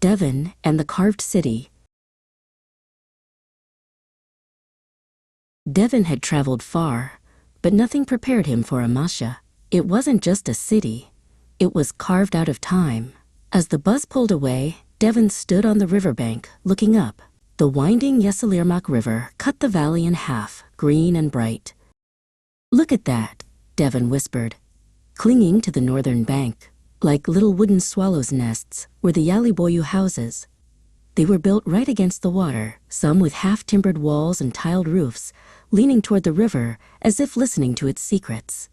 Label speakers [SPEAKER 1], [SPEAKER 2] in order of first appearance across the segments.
[SPEAKER 1] Devin and the Carved City. Devin had traveled far, but nothing prepared him for Amasya. It wasn't just a city. It was carved out of time. As the bus pulled away, Devin stood on the riverbank, looking up. The winding Yeşilırmak River cut the valley in half, green and bright. "Look at that," Devin whispered. Clinging to the northern bank, like little wooden swallows' nests, were the Yaliboyu houses. They were built right against the water, some with half-timbered walls and tiled roofs, leaning toward the river as if listening to its secrets.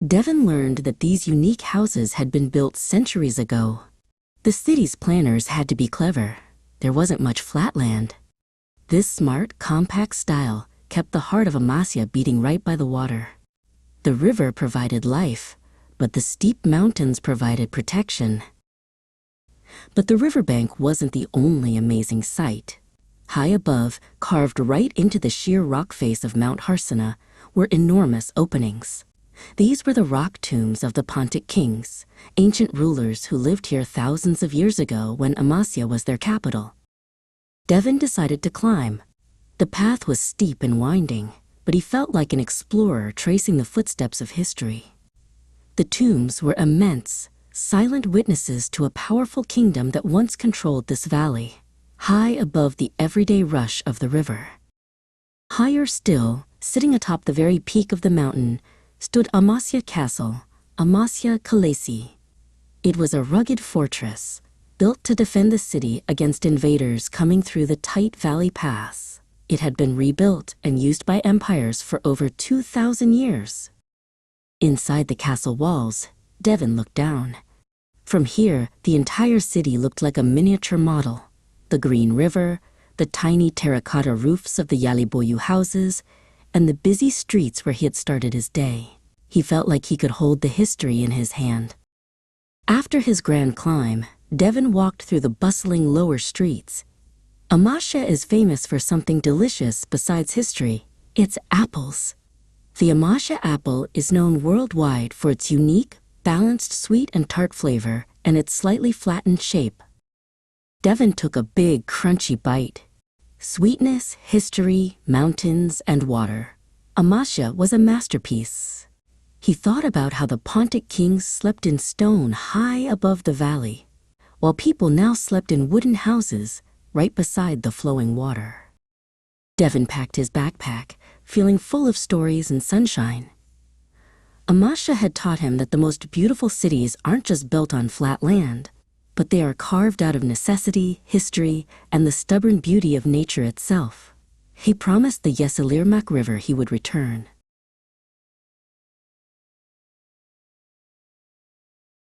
[SPEAKER 1] Devin learned that these unique houses had been built centuries ago. The city's planners had to be clever. There wasn't much flat land. This smart, compact style kept the heart of Amasya beating right by the water. The river provided life, but the steep mountains provided protection. But the riverbank wasn't the only amazing sight. High above, carved right into the sheer rock face of Mount Harsana, were enormous openings. These were the rock tombs of the Pontic kings, ancient rulers who lived here thousands of years ago when Amasya was their capital. Devin decided to climb. The path was steep and winding, but he felt like an explorer tracing the footsteps of history. The tombs were immense, silent witnesses to a powerful kingdom that once controlled this valley, high above the everyday rush of the river. Higher still, sitting atop the very peak of the mountain, stood Amasya Castle, Amasya Kalesi. It was a rugged fortress, built to defend the city against invaders coming through the tight valley paths. It had been rebuilt and used by empires for over 2,000 years. Inside the castle walls, Devin looked down. From here, the entire city looked like a miniature model. The green river, the tiny terracotta roofs of the Yaliboyu houses, and the busy streets where he had started his day. He felt like he could hold the history in his hand. After his grand climb, Devin walked through the bustling lower streets. Amasya is famous for something delicious besides history. It's apples. The Amasya apple is known worldwide for its unique, balanced sweet and tart flavor and its slightly flattened shape. Devin took a big, crunchy bite. Sweetness, history, mountains, and water. Amasya was a masterpiece. He thought about how the Pontic kings slept in stone high above the valley, while people now slept in wooden houses right beside the flowing water. Devin packed his backpack, feeling full of stories and sunshine. Amasya had taught him that the most beautiful cities aren't just built on flat land, but they are carved out of necessity, history, and the stubborn beauty of nature itself. He promised the Yeşilırmak River he would return,